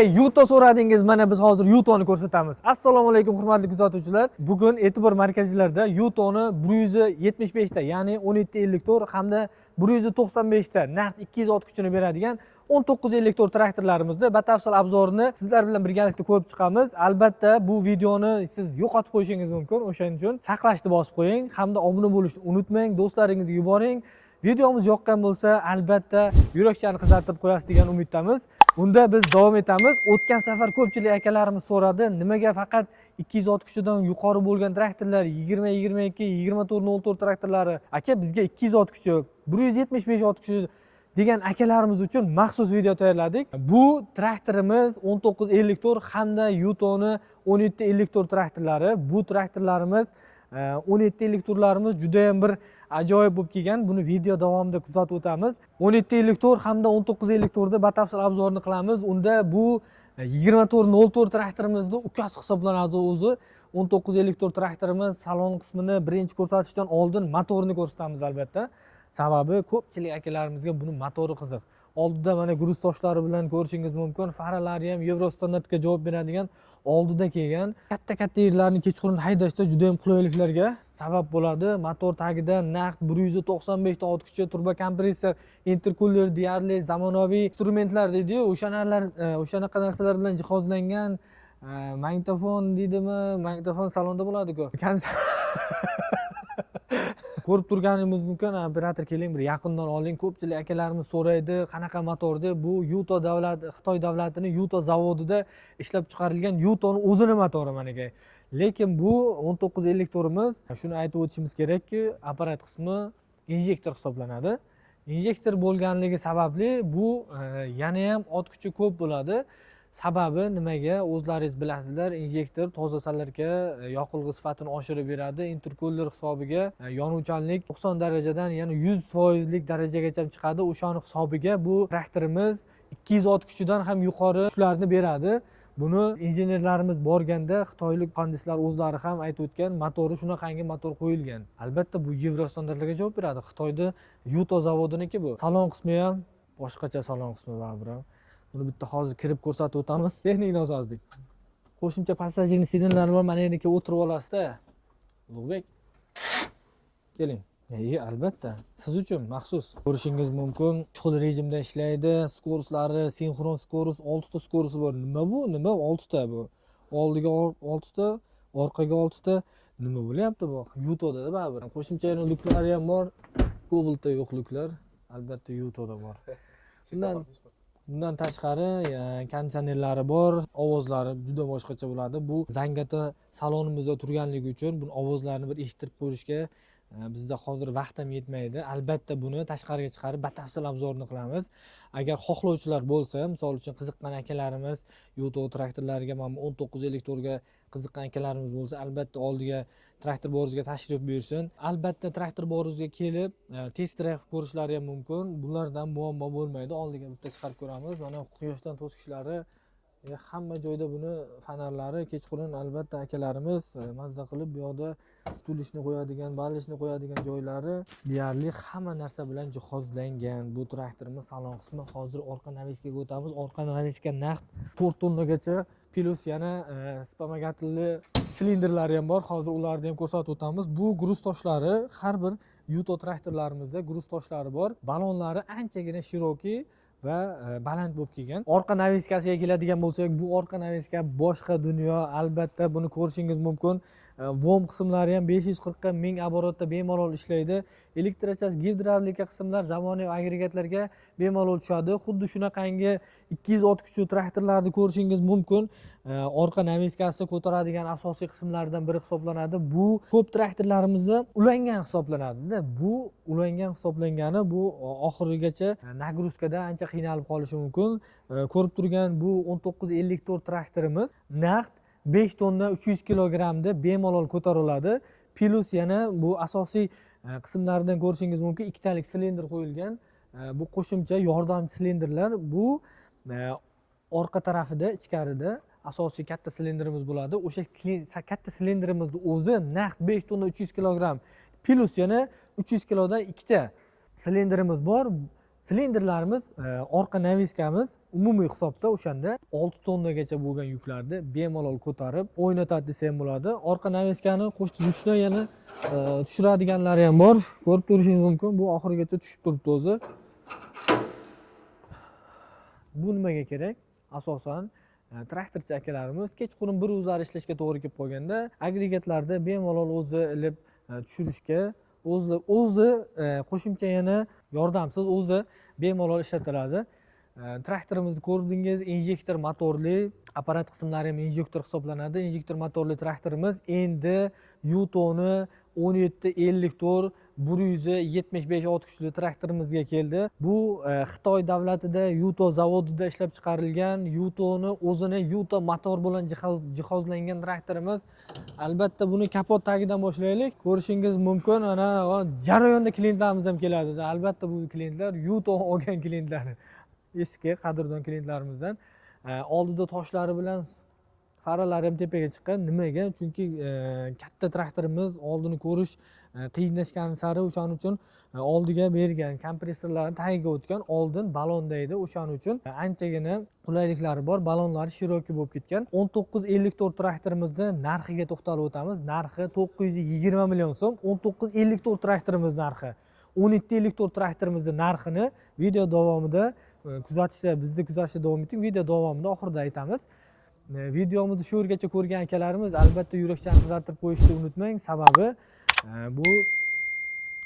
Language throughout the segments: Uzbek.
Yuto so'radingiz, mana biz hozir Yutoni ko'rsatamiz. Assalomu alaykum hurmatli kuzatuvchilar. Bugun e'tibor markazingizlarda Yutoni 175 ta, ya'ni 1754 hamda 195 ta naqd 200 ot kuchini beradigan 1954 traktorlarimizda batafsil obzorini sizlar bilan birgalikda ko'rib chiqamiz. Albatta bu videoni siz yo'qotib qo'yishingiz mumkin. O'shaning uchun saqlashni bosib qo'ying hamda obuna bo'lishni unutmang, do'stlaringizga yuboring. Videomiz yoqqan bo'lsa, albatta yurakchani qizartirib qo'yasiz degan umiddamiz. Unda biz davom etamiz. O'tgan safar ko'pchilik akalarimiz so'radi, nimaga faqat 200 ot kuchidan yuqori bo'lgan traktorlar, 20-22, 24-04 traktorlari, aka bizga 200 ot kuchi, 175 ot kuchi degan akalarimiz uchun maxsus video tayyorladik. Bu traktorimiz 1954 hamda Yutoni 1754 traktorlari. Bu traktorlarimiz 1754larimiz juda ham bir ajoyib bo'lib kelgan. Buni video davomida kuzatib o'tamiz. 1754 hamda 1954 da batafsil obzorni qilamiz. Unda bu 2404 traktorimizning ukasi hisoblanadi o'zi. 1954 traktorimiz salon qismini birinchi ko'rsatishdan oldin motorni ko'rsatamiz albatta. Sababi ko'pchilik akalarimizga buni motori qiziq. Oldida mana gruz toshlari bilan ko'rishingiz mumkin. Faralari ham Yevro standartga javob beradigan oldida kelgan. Katta yerlarni kechqurun haydashda juda ham qulayliklarga sabab bo'ladi. Motor tagida naqd 195 ta ot kuchi, turbo kompressor, intercooler, deyarli zamonaviy instrumentlar deydi-yu, o'shanaqa narsalar bilan jihozlangan. Magnitofon deydimi? Magnitofon salonda bo'ladi-ku. Ko'rib turganingiz mumkin. Operator keling, bir yaqindan oling. Ko'pchilik akalarimiz so'raydi, qanaqa motor deb. Bu Yuto davlati, Xitoy davlatining Yuto zavodida ishlab chiqarilgan Yutoni o'zini motori menga. Lekin bu 1954 imiz. Shuni aytib o'tishimiz kerakki, apparat qismi injektor hisoblanadi. Injektor bo'lganligi sababli bu yana ham ot kuchi ko'p bo'ladi. Sababi nimaga? O'zlaringiz bilasizlar, injektor toza sallarga yoqilg'i sifatini oshirib beradi. Intercooler hisobiga yonuvchanlik 90 darajadan yana 100% lik darajagacha chiqadi. O'shaning hisobiga bu traktorimiz 200 ot kuchidan ham yuqori kuchlarni beradi. Buni injenerlarimiz borganda xitoylik muhandislar o'zlari ham aytib o'tgan, motori shunaqangi motor qo'yilgan. Albatta bu Yevro standartlarga javob beradi. Xitoyda Yuto zavodiniki bu. Salon qismi ham boshqacha salon qismi baribir. Buni bitta hozir kirib ko'rsatib o'tamiz. Texnik nosozlik. Qo'shimcha passajirning sidinlari bor, mana yerga o'tirib olasiz-da. Ulug'bek. Keling. Albatta, siz uchun maxsus. Ko'rishingiz mumkin, shug'ul rejimda ishlaydi. Skoruslari, sinxron skorus, 6 ta skorusi bor. Nima bu? Nima 6 ta bu? Oldiga 6 ta, orqaga 6 ta. Nima bo'lyapti bu? Yutoda baribir. Qo'shimcha luklari ham bor. Cobaltda yo'q luklar. Albatta Yutoda bor. Bundan tashqari konditsionerlari bor, ovozlari juda boshqacha bo'ladi. Bu Zangata salonimizda turganligi uchun bu ovozlarni bir eshittirib ko'rishga bizda hozir vaqt ham yetmaydi. Albatta buni tashqariga chiqarib batafsil obzorni qilamiz. Agar xohlovchilar bo'lsa, misol uchun qiziqqan akalarimiz Yuto traktorlariga, mana 1954 ga qiziqqan akalarimiz bo'lsa, albatta oldiga traktor borizga tashrif buyursin. Albatta traktor borizga kelib test drive ko'rishlari ham mumkin. Bulardan muammo bo'lmaydi. Oldiga bitta chiqarib ko'ramiz. Mana quyoshdan to'siqlari, hamma joyda buni fonarlari kechqurun albatta akalarimiz mazza qilib bu yoqda stulishni qo'yadigan, balishni qo'yadigan joylari deyarli hamma narsa bilan jihozlangan. Bu traktorimiz salon qismi. Hozir orqa naviskaga o'tamiz. Orqa naviska naqd 4 tonnagacha plus yana spamagatilli silindrlari ham bor. Hozir ularni ham ko'rsatib o'tamiz. Bu gruz toshlari, har bir Yuto traktorlarimizda gruz toshlari bor. Balonlari anchagina shiroki va baland bo'lib kelgan. Orqa naviskasiga keladigan bo'lsak, bu orqa naviska boshqa dunyo. Albatta buni ko'rishingiz mumkin. Vom qismlari ham 540 ga 1000 oborotda bemalol ishlaydi. Elektrochas, gidravlika qismlar zamonaviy agregatlarga bemalol tushadi. Xuddi shunaqangi 200 ot kuchi traktorlarni ko'rishingiz mumkin. Orqa naviskasi ko'taradigan asosiy qismlardan biri hisoblanadi. Bu ko'p traktorlarimizda ulangan hisoblanadi. Bu ulangan hisoblangani bu oxirigacha nagruzkada ancha qiynalib qolishi mumkin. Ko'rib turgan bu 1954 traktorimiz naqd 5 tonna 300 kilogramda bemalol ko'tariladi. Plus yana bu asosiy qismlaridan ko'rishingiz mumkin, ikkitalik silindr qo'yilgan. Bu qo'shimcha yordamchi silindrlar. Bu orqa tarafida, ichkarida asosiy katta silindrimiz bo'ladi. O'sha katta silindrimizning o'zi naqd 5 tonna 300 kilogram. Plus yana 300 kilodan ikkita silindrimiz bor. Silindrlarimiz, orqa naviskamiz umumiy hisobda o'shanda 6 tonnagacha bo'lgan yuklarni bemalol ko'tarib o'ynatadi desam bo'ladi. Orqa naviskani qo'shtirishda yana tushiradiganlari ham bor. Ko'rib turishingiz mumkin. Bu oxirigacha tushib turibdi o'zi. Bu nimaga kerak? Asosan traktorchi akalarimiz kechqurun bir o'zlari ishlashga to'g'ri kelib qolganda agregatlarda bemalol o'zi ilib tushirishga o'zi qo'shimcha yana yordamsiz o'zi bemalol ishlatiladi. Traktorimizni ko'rdingiz, injektor motorli, apparat qismlari ham injektor hisoblanadi. Injektor motorli traktorimiz endi Yutoni 1754 175 kuchli traktorimizga keldi. Bu Xitoy davlatida Yuto zavodida ishlab chiqarilgan Yutoni o'zini Yuto motor bilan jihozlangan traktorimiz. Albatta buni kapot tagidan boshlaylik. Ko'rishingiz mumkin, ana jarayonda klientlarimiz ham keladi. Albatta bu klientlar Yuto olgan klientlar. Eski qadrdon klientlarimizdan. Oldida toshlari bilan faralari ham tepaga chiqqan. Nimaga? Chunki katta traktorimiz oldini ko'rish qiyinlashgani sari o'shaning uchun oldiga bergan kompressorlarni tagiga o'tgan, oldin balonda edi. O'shaning uchun anchagina qulayliklari bor, balonlari shiroki bo'lib ketgan. 1954 traktorimizni narxiga to'xtalib o'tamiz. Narxi 920 million so'm. 1954 traktorimiz narxi. 1754 traktorimizning narxini video davomida bizni kuzatishda davom eting. Video davomida oxirida aytamiz. Videomizni shu yergacha ko'rgan akalarimiz albatta yurakchani qizartirib qo'yishni unutmang. Sababi bu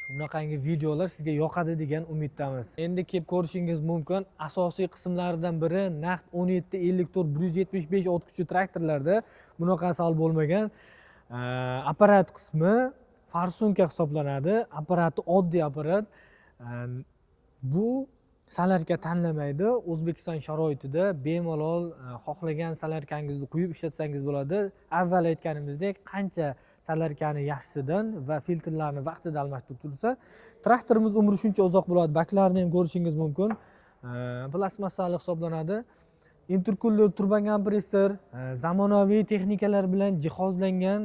bunaqangi videolar sizga yoqadi degan umiddamiz. Endi kelib ko'rishingiz mumkin, asosiy qismlaridan biri naqd 1754 175 kuchli traktorlarda bunaqa sal bo'lmagan. Apparat qismi farsunka hisoblanadi. Apparati oddiy apparat. Bu salarka tanlamaydi. O'zbekiston sharoitida bemalol xohlagan salarkangizni quyib ishlatsangiz bo'ladi. Avval aytganimizdek, qancha salarkani yaxshisidan va filtrlarni vaqtida almashtirib tursa, traktorimiz umri shuncha uzoq bo'ladi. Baklarni ham ko'rishingiz mumkin. Plastmassali hisoblanadi. Intercooler, turbokompressor, zamonaviy texnikalar bilan jihozlangan,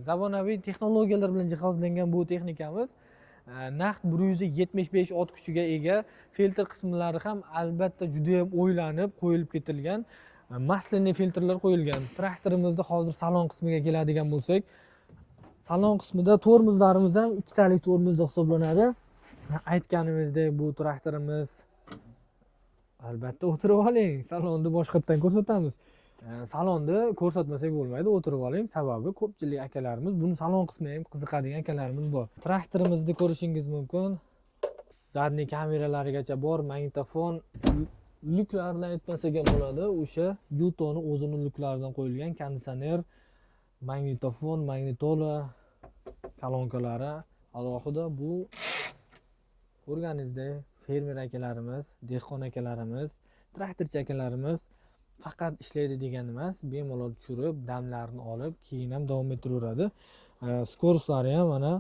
zamonaviy texnologiyalar bilan jihozlangan bu texnikamiz naqd 175 ot kuchiga ega. Filtr qismlari ham albatta juda ham o'ylanib qo'yilib ketilgan. Maslinli filtrlar qo'yilgan. Traktorimizda hozir salon qismiga keladigan bo'lsak, salon qismida tormozlarimiz ham ikkitalik tormozda hisoblanadi. Aytganimizdek, bu traktorimiz albatta o'tirib oling. Salonni boshqatdan ko'rsatamiz. Salonni ko'rsatmasak bo'lmaydi, o'tirib oling. Sababi ko'pchilik akalarimiz buni salon qismiga ham qiziqadigan akalarimiz bor. Traktorimizni ko'rishingiz mumkin. Zadniy kameralarigacha bor, magnitofon, luklarni aytmasak ham bo'ladi. O'sha Yutoni o'zini luklaridan qo'yilgan konditsioner, magnitofon, magnitola, kolonkalari alohida. Bu ko'rganingizdek fermer akalarimiz, dehqon akalarimiz, traktorchi akalarimiz faqat ishlaydi degani emas, bemalol tushirib, damlarni olib, keyin ham davom ettiraveradi. Skoroslari ham mana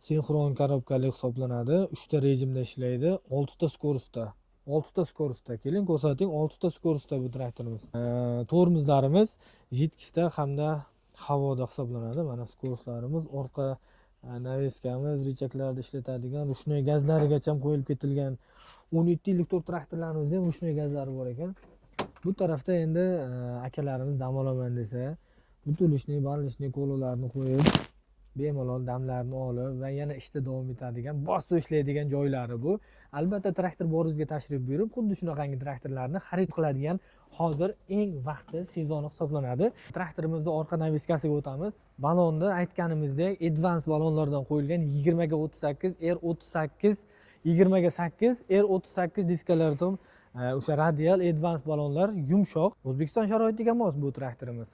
sinxron korobkali hisoblanadi. 3 ta rejimda ishlaydi. 6 ta skorosda. 6 ta skorosda. Keling ko'rsating, 6 ta skorosda bu traktorimiz. Tormozlarimiz jitkisda hamda havoda hisoblanadi. Mana skoroslarimiz, orqa naviskamiz, richaklarda ishlatadigan rushnoy gazlarigacha ham qo'yilib ketilgan. 1754 traktorlarimizda ham rushnoy gazlari bor ekan. Bu tarafda endi akalarimiz dam olaman desa, butilishni, barlishni, kololarni qo'yib, bemalol damlarni olib va yana ishda davom etadigan, bosib ishlaydigan joylari bu. Albatta traktor boringizga tashrif buyurib, xuddi shunaqangi traktorlarni xarid qiladigan hozir eng vaqti sezoni hisoblanadi. Traktorimizning orqa naviskasiga o'tamiz. Balonda aytganimizdek, advance balonlardan qo'yilgan 20 ga 38, R38, 20 ga 8, R38 diskalarda o'sha radial advance balonlar yumshoq. O'zbekiston sharoitiga mos bu traktorimiz.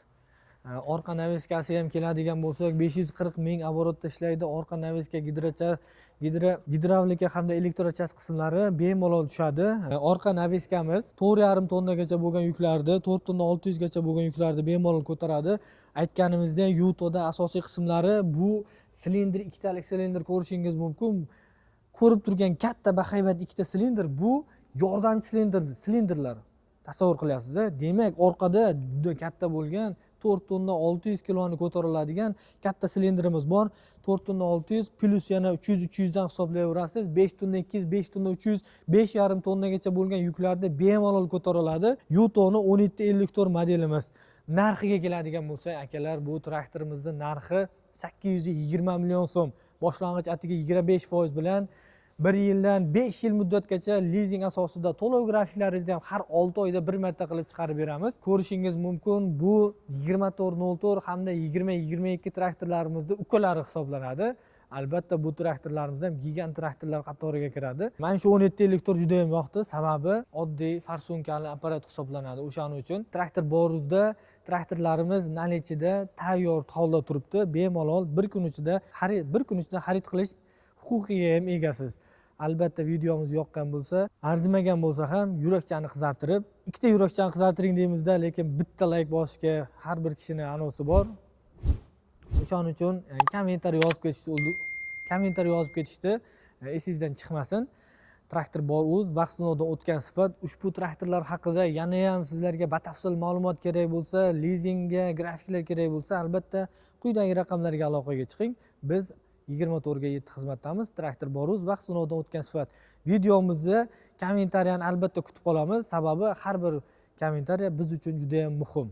Orqa naviskasi ham keladigan bo'lsak 540 ming оборотda ishlaydi. Orqa naviska gidravlika hamda elektrochas qismlari bemalol tushadi. Orqa naviskamiz 4,5 tonnagacha bo'lgan yuklarni, 4 tonna 600 gacha bo'lgan yuklarni bemalol ko'taradi. Aytganimizdek, Yutoda asosiy qismlari bu silindr, ikkitalik silindr ko'rishingiz mumkin. Ko'rib turgan katta bahaybat ikkita silindr bu yordamchi silindrlar. Tasavvur qilyapsiz-a? Demak, orqada juda katta bo'lgan 4 tonna 600 kiloni ko'tariladigan katta silindrimiz bor. 4 tonna 600 plus yana 300 dan hisoblayverasiz. 5 tonna 200, 5 tonna 300, 5,5 tonnagacha bo'lgan yuklarni bemalol ko'tariladi. Yutoni 1754 modelimiz. Narxiga keladigan bo'lsak, akalar, bu traktorimizning narxi 820 million so'm. Boshlang'ich atiga 25% bilan 1 yildan 5 yil muddatgacha lizing asosida to'lov grafiklaringizni ham har 6 oyda bir marta qilib chiqarib beramiz. Ko'rishingiz mumkin, bu 2404 hamda 2022 traktorlarimizda ukalari hisoblanadi. Albatta bu traktorlarimiz ham gigant traktorlar qatoriga kiradi. Mana shu 1754 juda ham yoqdi, sababi oddiy farsunkali apparat hisoblanadi. O'shaning uchun traktor boruzda traktorlarimiz nalichida tayyor holda turibdi. Bemalol bir kun ichida xarid qilish huquqiga ham egasiz. Albatta videomiz yoqqan bo'lsa, arzimagan bo'lsa ham yurakchani qizartirib, ikkita yurakchani qizartiring deymizda, lekin bitta like bosishga har bir kishining anosi bor. O'shaning uchun kommentariy yozib ketishdi. Esingizdan chiqmasin. Traktor bor o'z vaqt sinovidan o'tgan sifat. Ushbu traktorlar haqida yana ham sizlarga batafsil ma'lumot kerak bo'lsa, lizingga grafiklar kerak bo'lsa, albatta quyidagi raqamlarga aloqaga chiqing. Biz 24/7 xizmatdamiz. Traktor bor o'z vaqt sinovidan o'tgan sifat. Videomizni kommentariyani albatta kutib qolamiz. Sababi har bir kommentariya biz uchun juda ham muhim.